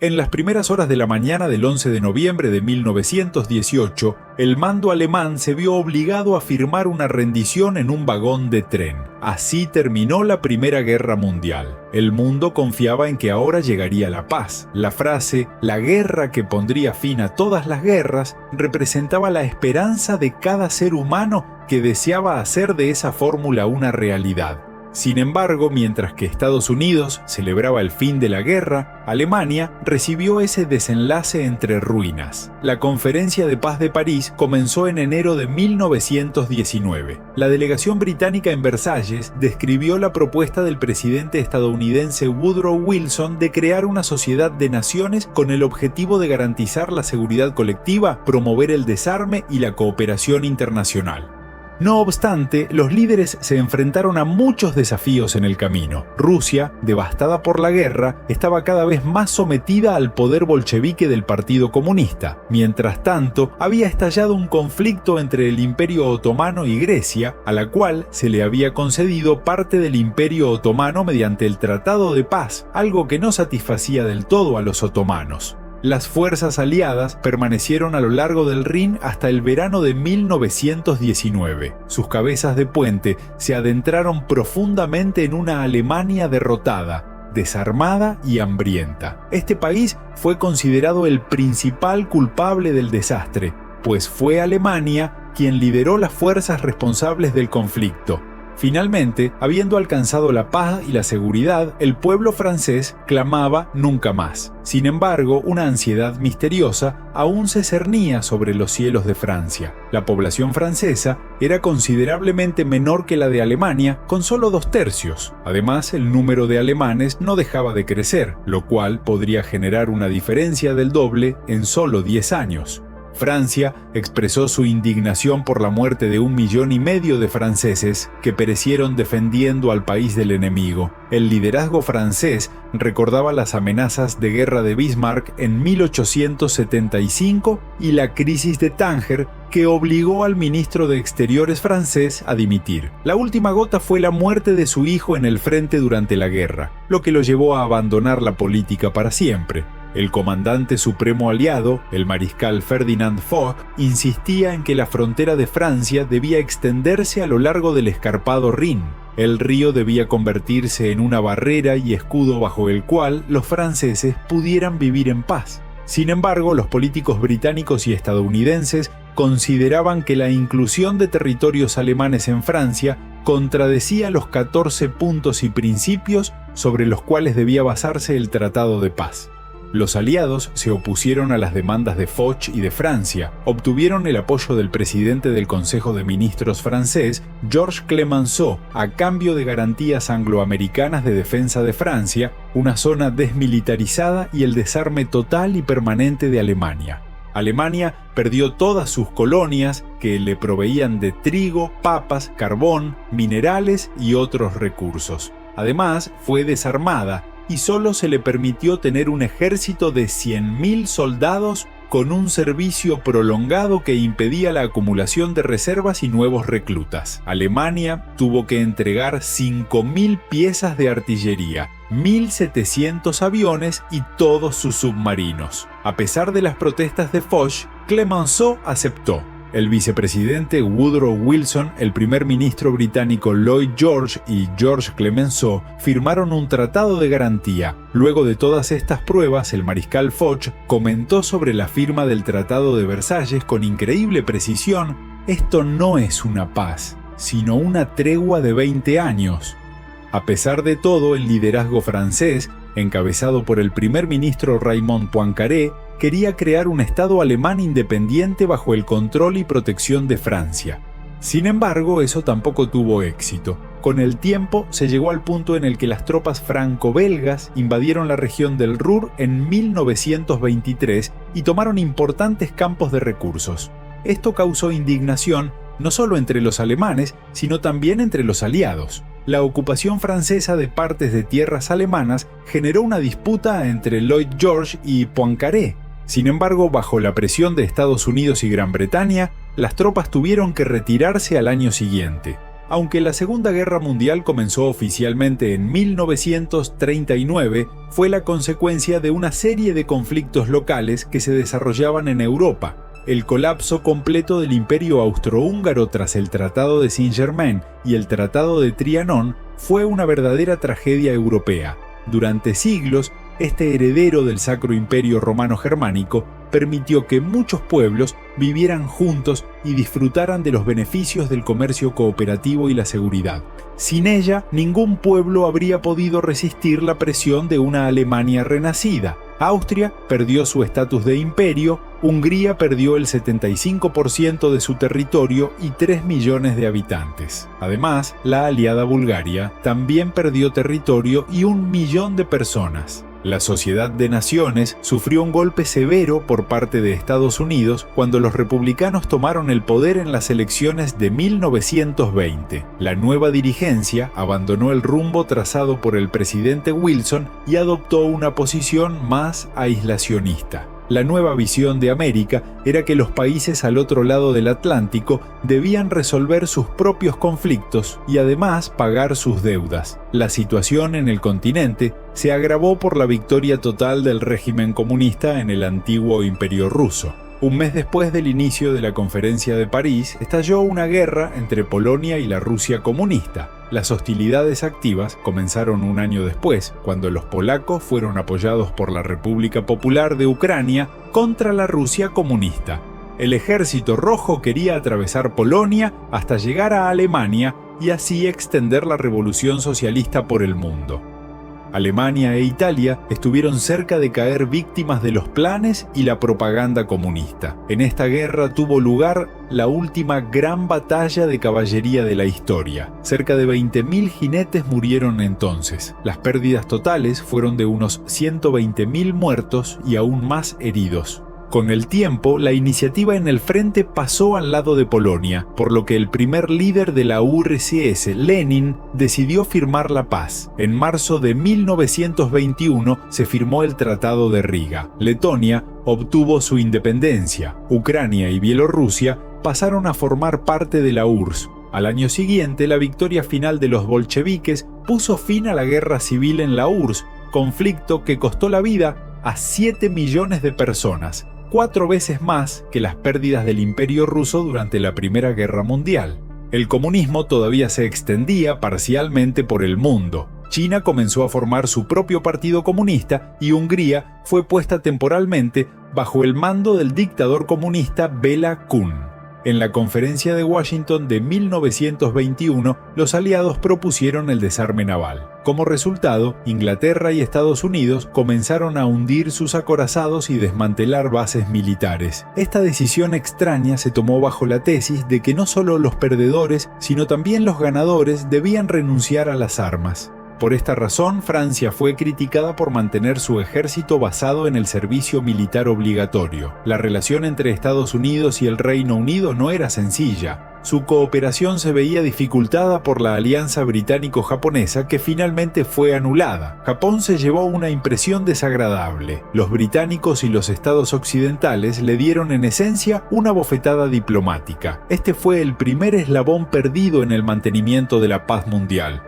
En las primeras horas de la mañana del 11 de noviembre de 1918, el mando alemán se vio obligado a firmar una rendición en un vagón de tren. Así terminó la Primera Guerra Mundial. El mundo confiaba en que ahora llegaría la paz. La frase «la guerra que pondría fin a todas las guerras» representaba la esperanza de cada ser humano que deseaba hacer de esa fórmula una realidad. Sin embargo, mientras que Estados Unidos celebraba el fin de la guerra, Alemania recibió ese desenlace entre ruinas. La Conferencia de Paz de París comenzó en enero de 1919. La delegación británica en Versalles describió la propuesta del presidente estadounidense Woodrow Wilson de crear una sociedad de naciones con el objetivo de garantizar la seguridad colectiva, promover el desarme y la cooperación internacional. No obstante, los líderes se enfrentaron a muchos desafíos en el camino. Rusia, devastada por la guerra, estaba cada vez más sometida al poder bolchevique del Partido Comunista. Mientras tanto, había estallado un conflicto entre el Imperio Otomano y Grecia, a la cual se le había concedido parte del Imperio Otomano mediante el Tratado de Paz, algo que no satisfacía del todo a los otomanos. Las fuerzas aliadas permanecieron a lo largo del Rin hasta el verano de 1919. Sus cabezas de puente se adentraron profundamente en una Alemania derrotada, desarmada y hambrienta. Este país fue considerado el principal culpable del desastre, pues fue Alemania quien lideró las fuerzas responsables del conflicto. Finalmente, habiendo alcanzado la paz y la seguridad, el pueblo francés clamaba nunca más. Sin embargo, una ansiedad misteriosa aún se cernía sobre los cielos de Francia. La población francesa era considerablemente menor que la de Alemania, con solo 2/3. Además, el número de alemanes no dejaba de crecer, lo cual podría generar una diferencia del doble en solo 10 años. Francia expresó su indignación por la muerte de 1,5 millones de franceses que perecieron defendiendo al país del enemigo. El liderazgo francés recordaba las amenazas de guerra de Bismarck en 1875 y la crisis de Tánger, que obligó al ministro de Exteriores francés a dimitir. La última gota fue la muerte de su hijo en el frente durante la guerra, lo que lo llevó a abandonar la política para siempre. El comandante supremo aliado, el mariscal Ferdinand Foch, insistía en que la frontera de Francia debía extenderse a lo largo del escarpado Rin. El río debía convertirse en una barrera y escudo bajo el cual los franceses pudieran vivir en paz. Sin embargo, los políticos británicos y estadounidenses consideraban que la inclusión de territorios alemanes en Francia contradecía los 14 puntos y principios sobre los cuales debía basarse el Tratado de Paz. Los aliados se opusieron a las demandas de Foch y de Francia, obtuvieron el apoyo del presidente del Consejo de Ministros francés, Georges Clemenceau, a cambio de garantías angloamericanas de defensa de Francia, una zona desmilitarizada y el desarme total y permanente de Alemania. Alemania perdió todas sus colonias que le proveían de trigo, papas, carbón, minerales y otros recursos. Además, fue desarmada y solo se le permitió tener un ejército de 100.000 soldados con un servicio prolongado que impedía la acumulación de reservas y nuevos reclutas. Alemania tuvo que entregar 5.000 piezas de artillería, 1.700 aviones y todos sus submarinos. A pesar de las protestas de Foch, Clemenceau aceptó. El vicepresidente Woodrow Wilson, el primer ministro británico Lloyd George y Georges Clemenceau firmaron un tratado de garantía. Luego de todas estas pruebas, el mariscal Foch comentó sobre la firma del Tratado de Versalles con increíble precisión: «Esto no es una paz, sino una tregua de 20 años». A pesar de todo, el liderazgo francés, encabezado por el primer ministro Raymond Poincaré, quería crear un Estado alemán independiente bajo el control y protección de Francia. Sin embargo, eso tampoco tuvo éxito. Con el tiempo, se llegó al punto en el que las tropas franco-belgas invadieron la región del Ruhr en 1923 y tomaron importantes campos de recursos. Esto causó indignación no solo entre los alemanes, sino también entre los aliados. La ocupación francesa de partes de tierras alemanas generó una disputa entre Lloyd George y Poincaré. Sin embargo, bajo la presión de Estados Unidos y Gran Bretaña, las tropas tuvieron que retirarse al año siguiente. Aunque la Segunda Guerra Mundial comenzó oficialmente en 1939, fue la consecuencia de una serie de conflictos locales que se desarrollaban en Europa. El colapso completo del Imperio Austrohúngaro tras el Tratado de Saint-Germain y el Tratado de Trianón fue una verdadera tragedia europea. Durante siglos, este heredero del Sacro Imperio Romano Germánico permitió que muchos pueblos vivieran juntos y disfrutaran de los beneficios del comercio cooperativo y la seguridad. Sin ella, ningún pueblo habría podido resistir la presión de una Alemania renacida. Austria perdió su estatus de imperio, Hungría perdió el 75% de su territorio y 3 millones de habitantes. Además, la aliada Bulgaria también perdió territorio y 1 millón de personas. La Sociedad de Naciones sufrió un golpe severo por parte de Estados Unidos cuando los republicanos tomaron el poder en las elecciones de 1920. La nueva dirigencia abandonó el rumbo trazado por el presidente Wilson y adoptó una posición más aislacionista. La nueva visión de América era que los países al otro lado del Atlántico debían resolver sus propios conflictos y además pagar sus deudas. La situación en el continente se agravó por la victoria total del régimen comunista en el antiguo Imperio ruso. Un mes después del inicio de la Conferencia de París, estalló una guerra entre Polonia y la Rusia comunista. Las hostilidades activas comenzaron un año después, cuando los polacos fueron apoyados por la República Popular de Ucrania contra la Rusia comunista. El Ejército Rojo quería atravesar Polonia hasta llegar a Alemania y así extender la revolución socialista por el mundo. Alemania e Italia estuvieron cerca de caer víctimas de los planes y la propaganda comunista. En esta guerra tuvo lugar la última gran batalla de caballería de la historia. Cerca de 20.000 jinetes murieron entonces. Las pérdidas totales fueron de unos 120.000 muertos y aún más heridos. Con el tiempo, la iniciativa en el frente pasó al lado de Polonia, por lo que el primer líder de la URSS, Lenin, decidió firmar la paz. En marzo de 1921 se firmó el Tratado de Riga. Letonia obtuvo su independencia. Ucrania y Bielorrusia pasaron a formar parte de la URSS. Al año siguiente, la victoria final de los bolcheviques puso fin a la guerra civil en la URSS, conflicto que costó la vida a 7 millones de personas. 4 veces más que las pérdidas del Imperio ruso durante la Primera Guerra Mundial. El comunismo todavía se extendía parcialmente por el mundo. China comenzó a formar su propio partido comunista y Hungría fue puesta temporalmente bajo el mando del dictador comunista Béla Kun. En la Conferencia de Washington de 1921, los aliados propusieron el desarme naval. Como resultado, Inglaterra y Estados Unidos comenzaron a hundir sus acorazados y desmantelar bases militares. Esta decisión extraña se tomó bajo la tesis de que no solo los perdedores, sino también los ganadores debían renunciar a las armas. Por esta razón, Francia fue criticada por mantener su ejército basado en el servicio militar obligatorio. La relación entre Estados Unidos y el Reino Unido no era sencilla. Su cooperación se veía dificultada por la alianza británico-japonesa que finalmente fue anulada. Japón se llevó una impresión desagradable. Los británicos y los estados occidentales le dieron en esencia una bofetada diplomática. Este fue el primer eslabón perdido en el mantenimiento de la paz mundial.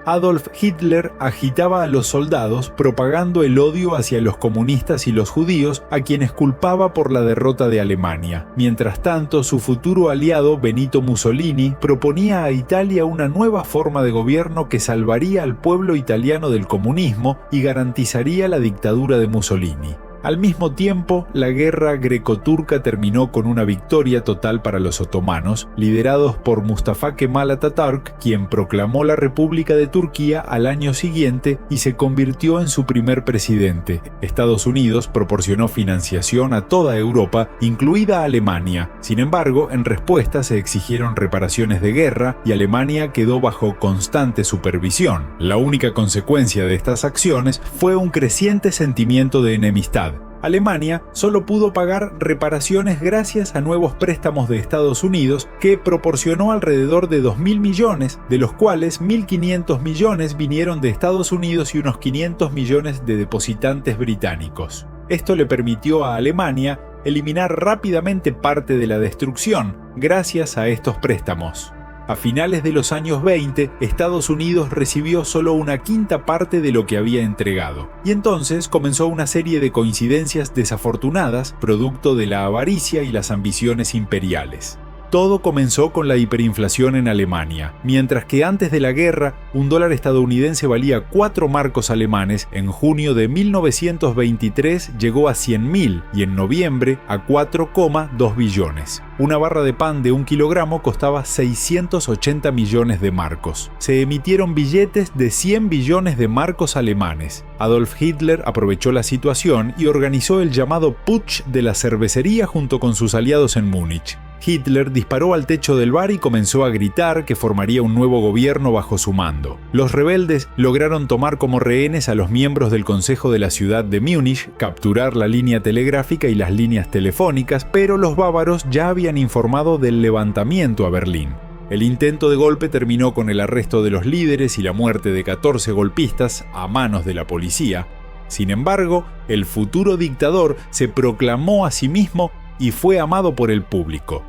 Adolf Hitler agitaba a los soldados propagando el odio hacia los comunistas y los judíos, a quienes culpaba por la derrota de Alemania. Mientras tanto, su futuro aliado Benito Mussolini proponía a Italia una nueva forma de gobierno que salvaría al pueblo italiano del comunismo y garantizaría la dictadura de Mussolini. Al mismo tiempo, la guerra greco-turca terminó con una victoria total para los otomanos, liderados por Mustafa Kemal Atatürk, quien proclamó la República de Turquía al año siguiente y se convirtió en su primer presidente. Estados Unidos proporcionó financiación a toda Europa, incluida Alemania. Sin embargo, en respuesta se exigieron reparaciones de guerra y Alemania quedó bajo constante supervisión. La única consecuencia de estas acciones fue un creciente sentimiento de enemistad. Alemania solo pudo pagar reparaciones gracias a nuevos préstamos de Estados Unidos que proporcionó alrededor de 2.000 millones, de los cuales 1.500 millones vinieron de Estados Unidos y unos 500 millones de depositantes británicos. Esto le permitió a Alemania eliminar rápidamente parte de la destrucción gracias a estos préstamos. A finales de los años 20, Estados Unidos recibió solo una quinta parte de lo que había entregado, y entonces comenzó una serie de coincidencias desafortunadas, producto de la avaricia y las ambiciones imperiales. Todo comenzó con la hiperinflación en Alemania. Mientras que antes de la guerra, un dólar estadounidense valía 4 marcos alemanes, en junio de 1923 llegó a 100.000 y en noviembre a 4,2 billones. Una barra de pan de 1 kilogramo costaba 680 millones de marcos. Se emitieron billetes de 100 billones de marcos alemanes. Adolf Hitler aprovechó la situación y organizó el llamado Putsch de la cervecería junto con sus aliados en Múnich. Hitler disparó al techo del bar y comenzó a gritar que formaría un nuevo gobierno bajo su mando. Los rebeldes lograron tomar como rehenes a los miembros del Consejo de la ciudad de Múnich, capturar la línea telegráfica y las líneas telefónicas, pero los bávaros ya habían informado del levantamiento a Berlín. El intento de golpe terminó con el arresto de los líderes y la muerte de 14 golpistas a manos de la policía. Sin embargo, el futuro dictador se proclamó a sí mismo y fue amado por el público.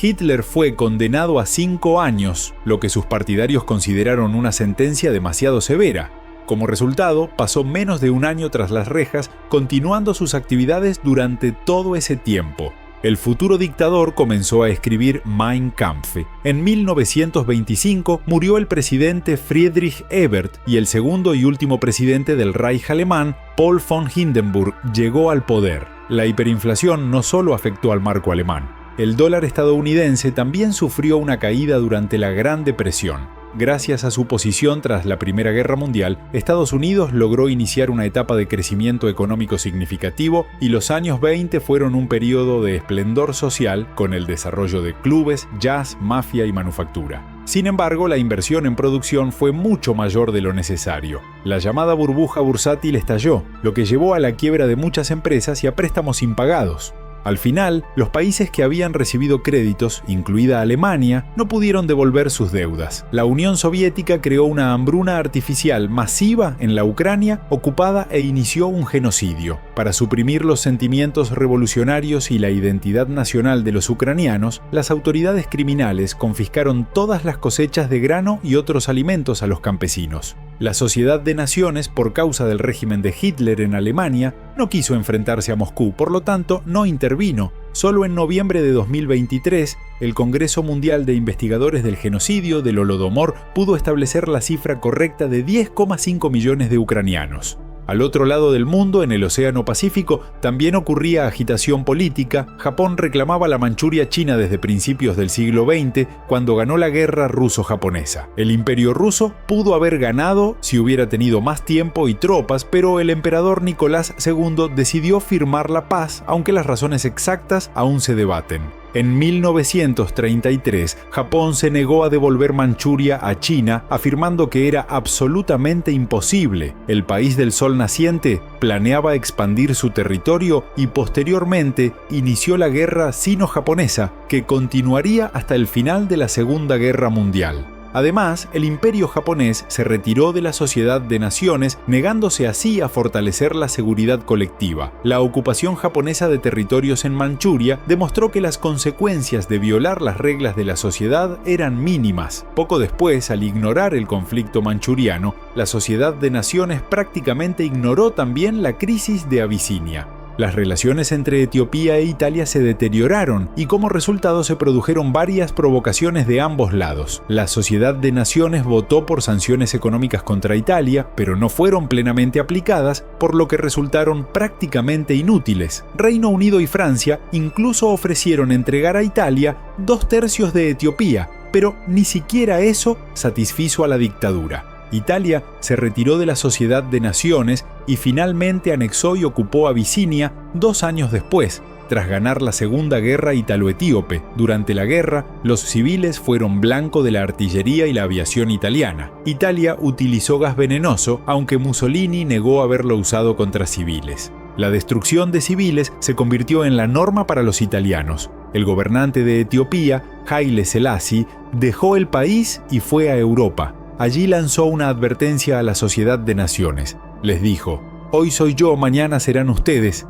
Hitler fue condenado a 5 años, lo que sus partidarios consideraron una sentencia demasiado severa. Como resultado, pasó menos de un año tras las rejas, continuando sus actividades durante todo ese tiempo. El futuro dictador comenzó a escribir Mein Kampf. En 1925 murió el presidente Friedrich Ebert y el segundo y último presidente del Reich alemán, Paul von Hindenburg, llegó al poder. La hiperinflación no solo afectó al marco alemán. El dólar estadounidense también sufrió una caída durante la Gran Depresión. Gracias a su posición tras la Primera Guerra Mundial, Estados Unidos logró iniciar una etapa de crecimiento económico significativo y los años 20 fueron un periodo de esplendor social con el desarrollo de clubes, jazz, mafia y manufactura. Sin embargo, la inversión en producción fue mucho mayor de lo necesario. La llamada burbuja bursátil estalló, lo que llevó a la quiebra de muchas empresas y a préstamos impagados. Al final, los países que habían recibido créditos, incluida Alemania, no pudieron devolver sus deudas. La Unión Soviética creó una hambruna artificial masiva en la Ucrania ocupada e inició un genocidio. Para suprimir los sentimientos revolucionarios y la identidad nacional de los ucranianos, las autoridades criminales confiscaron todas las cosechas de grano y otros alimentos a los campesinos. La Sociedad de Naciones, por causa del régimen de Hitler en Alemania, no quiso enfrentarse a Moscú, por lo tanto, no intervino. Solo en noviembre de 2023, el Congreso Mundial de Investigadores del Genocidio del Holodomor pudo establecer la cifra correcta de 10,5 millones de ucranianos. Al otro lado del mundo, en el Océano Pacífico, también ocurría agitación política. Japón reclamaba la Manchuria china desde principios del siglo XX, cuando ganó la guerra ruso-japonesa. El Imperio ruso pudo haber ganado si hubiera tenido más tiempo y tropas, pero el emperador Nicolás II decidió firmar la paz, aunque las razones exactas aún se debaten. En 1933, Japón se negó a devolver Manchuria a China, afirmando que era absolutamente imposible. El país del sol naciente planeaba expandir su territorio y posteriormente inició la guerra sino-japonesa, que continuaría hasta el final de la Segunda Guerra Mundial. Además, el imperio japonés se retiró de la Sociedad de Naciones, negándose así a fortalecer la seguridad colectiva. La ocupación japonesa de territorios en Manchuria demostró que las consecuencias de violar las reglas de la sociedad eran mínimas. Poco después, al ignorar el conflicto manchuriano, la Sociedad de Naciones prácticamente ignoró también la crisis de Abisinia. Las relaciones entre Etiopía e Italia se deterioraron y como resultado se produjeron varias provocaciones de ambos lados. La Sociedad de Naciones votó por sanciones económicas contra Italia, pero no fueron plenamente aplicadas, por lo que resultaron prácticamente inútiles. Reino Unido y Francia incluso ofrecieron entregar a Italia 2/3 de Etiopía, pero ni siquiera eso satisfizo a la dictadura. Italia se retiró de la Sociedad de Naciones y finalmente anexó y ocupó Abisinia 2 años después, tras ganar la Segunda Guerra Italo-Etíope. Durante la guerra, los civiles fueron blanco de la artillería y la aviación italiana. Italia utilizó gas venenoso, aunque Mussolini negó haberlo usado contra civiles. La destrucción de civiles se convirtió en la norma para los italianos. El gobernante de Etiopía, Haile Selassie, dejó el país y fue a Europa. Allí lanzó una advertencia a la Sociedad de Naciones. Les dijo: «Hoy soy yo, mañana serán ustedes».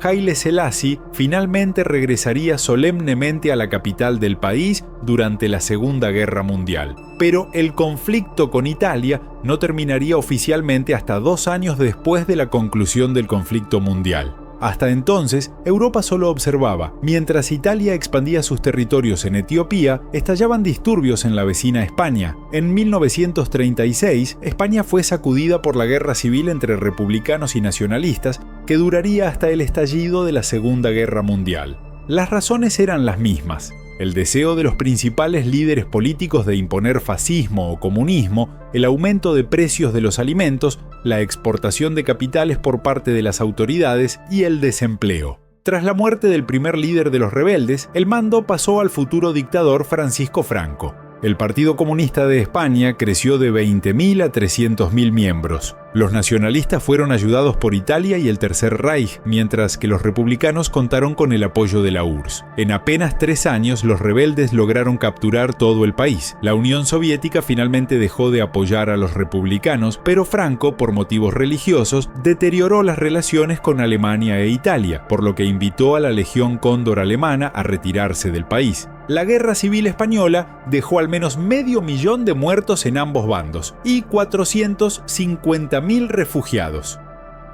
Haile Selassie finalmente regresaría solemnemente a la capital del país durante la Segunda Guerra Mundial. Pero el conflicto con Italia no terminaría oficialmente hasta 2 años después de la conclusión del conflicto mundial. Hasta entonces, Europa solo observaba. Mientras Italia expandía sus territorios en Etiopía, estallaban disturbios en la vecina España. En 1936, España fue sacudida por la guerra civil entre republicanos y nacionalistas, que duraría hasta el estallido de la Segunda Guerra Mundial. Las razones eran las mismas. El deseo de los principales líderes políticos de imponer fascismo o comunismo, el aumento de precios de los alimentos, la exportación de capitales por parte de las autoridades y el desempleo. Tras la muerte del primer líder de los rebeldes, el mando pasó al futuro dictador Francisco Franco. El Partido Comunista de España creció de 20.000 a 300.000 miembros. Los nacionalistas fueron ayudados por Italia y el Tercer Reich, mientras que los republicanos contaron con el apoyo de la URSS. En apenas 3 años, los rebeldes lograron capturar todo el país. La Unión Soviética finalmente dejó de apoyar a los republicanos, pero Franco, por motivos religiosos, deterioró las relaciones con Alemania e Italia, por lo que invitó a la Legión Cóndor alemana a retirarse del país. La Guerra Civil Española dejó al menos 500.000 de muertos en ambos bandos y 450.000 refugiados.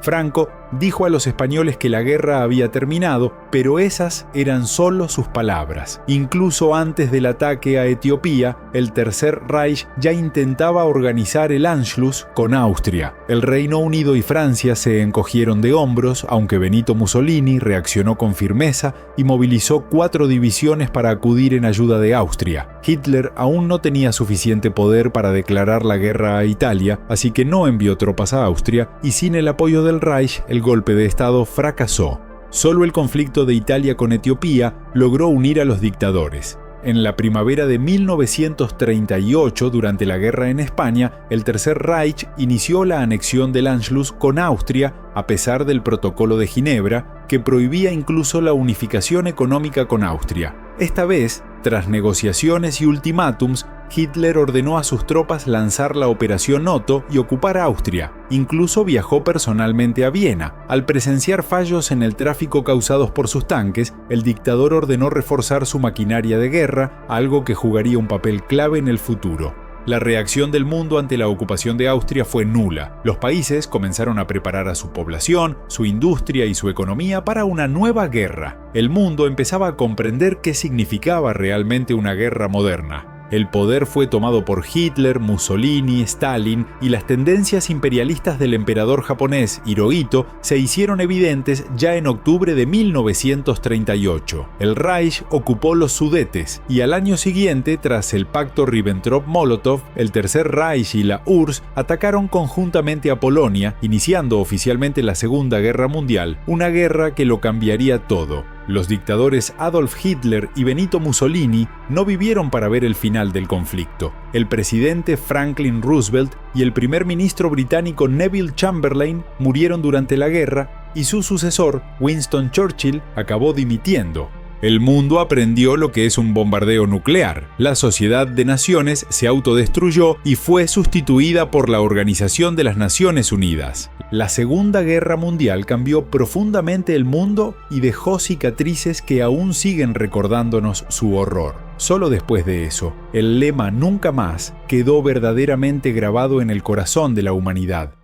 Franco dijo a los españoles que la guerra había terminado, pero esas eran solo sus palabras. Incluso antes del ataque a Etiopía, el Tercer Reich ya intentaba organizar el Anschluss con Austria. El Reino Unido y Francia se encogieron de hombros, aunque Benito Mussolini reaccionó con firmeza y movilizó 4 divisiones para acudir en ayuda de Austria. Hitler aún no tenía suficiente poder para declarar la guerra a Italia, así que no envió tropas a Austria, y sin el apoyo del Reich, el golpe de Estado fracasó. Solo el conflicto de Italia con Etiopía logró unir a los dictadores. En la primavera de 1938, durante la guerra en España, el Tercer Reich inició la anexión del Anschluss con Austria, a pesar del Protocolo de Ginebra, que prohibía incluso la unificación económica con Austria. Esta vez, tras negociaciones y ultimátums, Hitler ordenó a sus tropas lanzar la Operación Otto y ocupar Austria. Incluso viajó personalmente a Viena. Al presenciar fallos en el tráfico causados por sus tanques, el dictador ordenó reforzar su maquinaria de guerra, algo que jugaría un papel clave en el futuro. La reacción del mundo ante la ocupación de Austria fue nula. Los países comenzaron a preparar a su población, su industria y su economía para una nueva guerra. El mundo empezaba a comprender qué significaba realmente una guerra moderna. El poder fue tomado por Hitler, Mussolini, Stalin, y las tendencias imperialistas del emperador japonés Hirohito se hicieron evidentes ya en octubre de 1938. El Reich ocupó los Sudetes, y al año siguiente, tras el pacto Ribbentrop-Molotov, el Tercer Reich y la URSS atacaron conjuntamente a Polonia, iniciando oficialmente la Segunda Guerra Mundial, una guerra que lo cambiaría todo. Los dictadores Adolf Hitler y Benito Mussolini no vivieron para ver el final del conflicto. El presidente Franklin Roosevelt y el primer ministro británico Neville Chamberlain murieron durante la guerra y su sucesor, Winston Churchill, acabó dimitiendo. El mundo aprendió lo que es un bombardeo nuclear. La Sociedad de Naciones se autodestruyó y fue sustituida por la Organización de las Naciones Unidas. La Segunda Guerra Mundial cambió profundamente el mundo y dejó cicatrices que aún siguen recordándonos su horror. Solo después de eso, el lema "nunca más" quedó verdaderamente grabado en el corazón de la humanidad.